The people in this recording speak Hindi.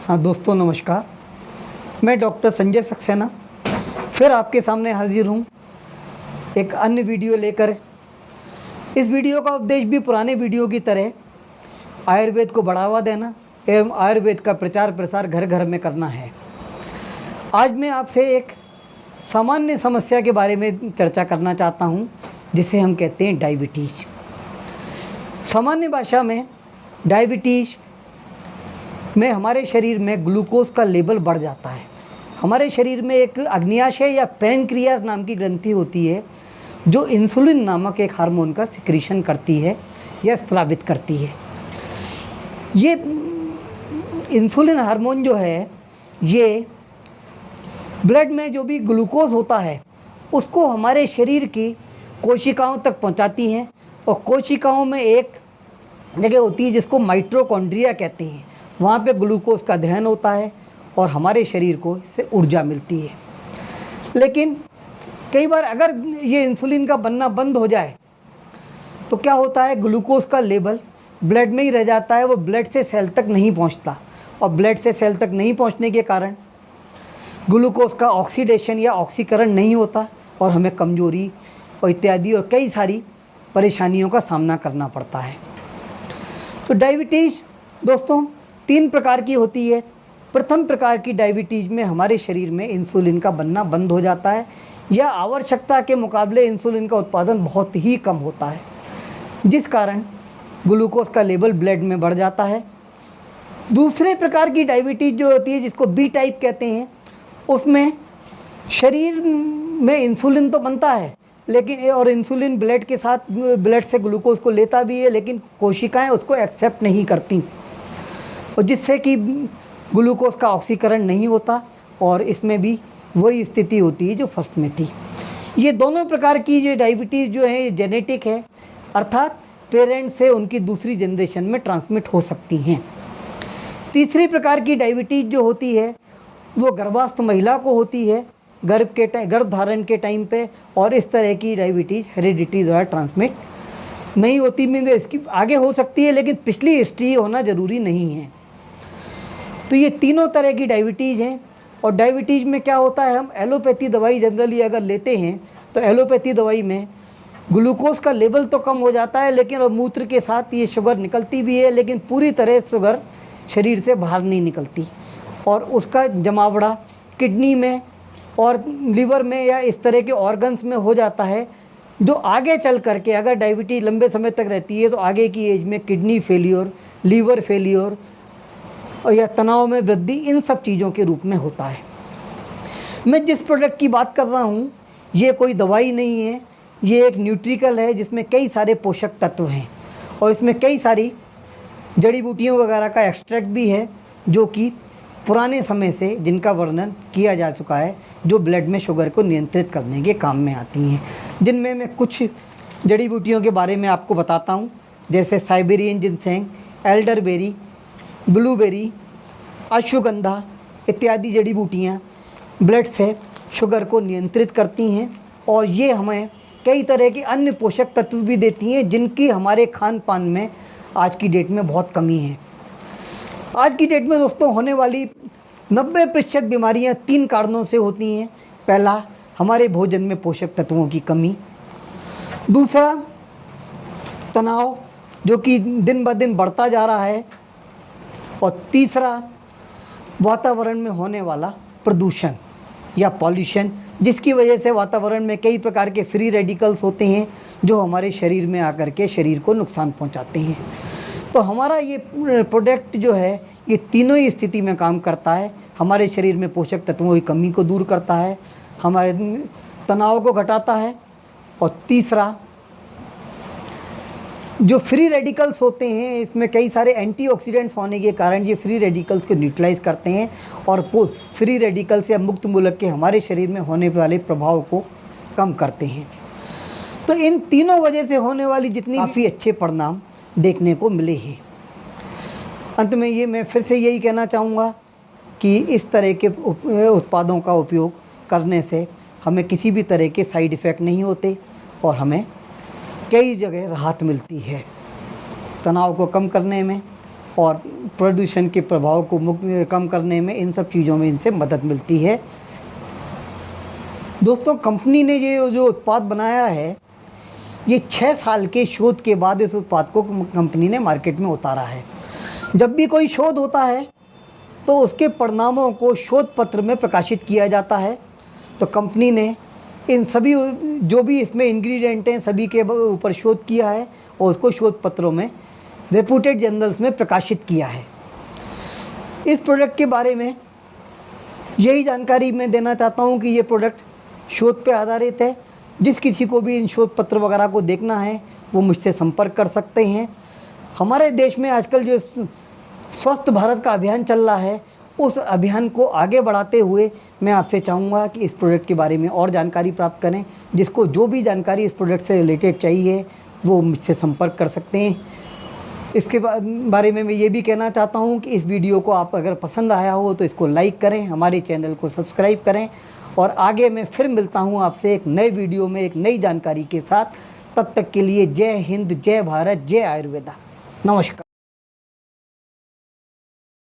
हाँ दोस्तों, नमस्कार। मैं डॉक्टर संजय सक्सेना फिर आपके सामने हाजिर हूँ एक अन्य वीडियो लेकर। इस वीडियो का उद्देश्य भी पुराने वीडियो की तरह आयुर्वेद को बढ़ावा देना एवं आयुर्वेद का प्रचार प्रसार घर घर में करना है। आज मैं आपसे एक सामान्य समस्या के बारे में चर्चा करना चाहता हूँ, जिसे हम कहते हैं डायबिटीज़। सामान्य भाषा में डायबिटीज़ में हमारे शरीर में ग्लूकोज का लेवल बढ़ जाता है। हमारे शरीर में एक अग्न्याशय या पैनक्रियाज नाम की ग्रंथि होती है, जो इंसुलिन नामक एक हार्मोन का सिक्रीशन करती है या स्रावित करती है। ये इंसुलिन हार्मोन जो है, ये ब्लड में जो भी ग्लूकोज होता है उसको हमारे शरीर की कोशिकाओं तक पहुंचाती हैं, और कोशिकाओं में एक जगह होती है जिसको माइटोकॉन्ड्रिया कहते हैं। वहाँ पे ग्लूकोज का दहन होता है और हमारे शरीर को इससे ऊर्जा मिलती है। लेकिन कई बार अगर ये इंसुलिन का बनना बंद हो जाए तो क्या होता है, ग्लूकोज का लेवल ब्लड में ही रह जाता है, वो ब्लड से सेल तक नहीं पहुँचता, और ब्लड से सेल तक नहीं पहुँचने के कारण ग्लूकोज का ऑक्सीडेशन या ऑक्सीकरण नहीं होता और हमें कमजोरी और इत्यादि और कई सारी परेशानियों का सामना करना पड़ता है। तो डायबिटीज़ दोस्तों 3 प्रकार की होती है। प्रथम प्रकार की डायबिटीज़ में हमारे शरीर में इंसुलिन का बनना बंद हो जाता है, या आवश्यकता के मुकाबले इंसुलिन का उत्पादन बहुत ही कम होता है, जिस कारण ग्लूकोज का लेवल ब्लड में बढ़ जाता है। दूसरे प्रकार की डायबिटीज़ जो होती है, जिसको बी टाइप कहते हैं, उसमें शरीर में इंसुलिन तो बनता है, लेकिन और इंसुलिन ब्लड के साथ ब्लड से ग्लूकोज को लेता भी है, लेकिन कोशिकाएं उसको एक्सेप्ट नहीं करती, और जिससे कि ग्लूकोज का ऑक्सीकरण नहीं होता, और इसमें भी वही स्थिति होती है जो फर्स्ट में थी। ये दोनों प्रकार की जो डायबिटीज़ जो है जेनेटिक है, अर्थात पेरेंट से उनकी दूसरी जनरेशन में ट्रांसमिट हो सकती हैं। तीसरी प्रकार की डायबिटीज़ जो होती है वो गर्भस्थ महिला को होती है, गर्भ धारण के टाइम पे, और इस तरह की डायबिटीज़ हेरिडिटी द्वारा ट्रांसमिट नहीं होती। मीन इसकी आगे हो सकती है, लेकिन पिछली हिस्ट्री होना ज़रूरी नहीं है। तो ये तीनों तरह की डायबिटीज़ हैं। और डायबिटीज़ में क्या होता है, हम एलोपैथी दवाई जनरली अगर लेते हैं तो एलोपैथी दवाई में ग्लूकोज का लेवल तो कम हो जाता है, लेकिन और मूत्र के साथ ये शुगर निकलती भी है, लेकिन पूरी तरह शुगर शरीर से बाहर नहीं निकलती, और उसका जमावड़ा किडनी में और लीवर में या इस तरह के ऑर्गन्स में हो जाता है, जो आगे चल करके अगर डायबिटीज़ लंबे समय तक रहती है तो आगे की एज में किडनी फेलियर, लीवर फेलियर और या तनाव में वृद्धि, इन सब चीज़ों के रूप में होता है। मैं जिस प्रोडक्ट की बात कर रहा हूँ ये कोई दवाई नहीं है, ये एक न्यूट्रिकल है जिसमें कई सारे पोषक तत्व हैं, और इसमें कई सारी जड़ी बूटियों वगैरह का एक्सट्रैक्ट भी है, जो कि पुराने समय से जिनका वर्णन किया जा चुका है, जो ब्लड में शुगर को नियंत्रित करने के काम में आती हैं। जिनमें मैं कुछ जड़ी बूटियों के बारे में आपको बताता हूँ, जैसे Siberian ginseng, elderberry, blueberry, ashwagandha इत्यादि जड़ी बूटियाँ ब्लड से शुगर को नियंत्रित करती हैं, और ये हमें कई तरह के अन्य पोषक तत्व भी देती हैं, जिनकी हमारे खान पान में आज की डेट में बहुत कमी है। आज की डेट में दोस्तों होने वाली 90% बीमारियां 3 कारणों से होती हैं। पहला, हमारे भोजन में पोषक तत्वों की कमी। दूसरा, तनाव जो कि दिन ब दिन बढ़ता जा रहा है। और तीसरा, वातावरण में होने वाला प्रदूषण या पॉल्यूशन, जिसकी वजह से वातावरण में कई प्रकार के फ्री रेडिकल्स होते हैं, जो हमारे शरीर में आकर के शरीर को नुकसान पहुंचाते हैं। तो हमारा ये प्रोडक्ट जो है, ये तीनों ही स्थिति में काम करता है। हमारे शरीर में पोषक तत्वों की कमी को दूर करता है, हमारे तनाव को घटाता है, और तीसरा, जो फ्री रेडिकल्स होते हैं, इसमें कई सारे एंटीऑक्सीडेंट्स होने के कारण ये फ्री रेडिकल्स को न्यूट्रलाइज करते हैं, और फ्री रेडिकल्स या मुक्त मूलक के हमारे शरीर में होने वाले प्रभाव को कम करते हैं। तो इन तीनों वजह से होने वाली जितनी काफ़ी अच्छे परिणाम देखने को मिले हैं। अंत में ये मैं फिर से यही कहना चाहूँगा कि इस तरह के उत्पादों का उपयोग करने से हमें किसी भी तरह के साइड इफ़ेक्ट नहीं होते, और हमें कई जगह राहत मिलती है तनाव को कम करने में, और प्रदूषण के प्रभाव को कम करने में, इन सब चीज़ों में इनसे मदद मिलती है। दोस्तों, कंपनी ने ये जो उत्पाद बनाया है, ये 6 साल के शोध के बाद इस उत्पाद को कंपनी ने मार्केट में उतारा है। जब भी कोई शोध होता है तो उसके परिणामों को शोध पत्र में प्रकाशित किया जाता है। तो कंपनी ने इन सभी जो भी इसमें इंग्रेडिएंट हैं सभी के ऊपर शोध किया है और उसको शोध पत्रों में, रेप्यूटेड जर्नल्स में प्रकाशित किया है। इस प्रोडक्ट के बारे में यही जानकारी मैं देना चाहता हूँ कि ये प्रोडक्ट शोध पे आधारित है। जिस किसी को भी इन शोध पत्र वगैरह को देखना है वो मुझसे संपर्क कर सकते हैं। हमारे देश में आजकल जो स्वस्थ भारत का अभियान चल रहा है, उस अभियान को आगे बढ़ाते हुए मैं आपसे चाहूँगा कि इस प्रोडक्ट के बारे में और जानकारी प्राप्त करें। जिसको जो भी जानकारी इस प्रोडक्ट से रिलेटेड चाहिए वो मुझसे संपर्क कर सकते हैं। इसके बारे में मैं ये भी कहना चाहता हूँ कि इस वीडियो को आप अगर पसंद आया हो तो इसको लाइक करें, हमारे चैनल को सब्सक्राइब करें और आगे मैं फिर मिलता हूँ आपसे एक नए वीडियो में एक नई जानकारी के साथ। तब तक के लिए जय हिंद, जय भारत, जय आयुर्वेदा। नमस्कार।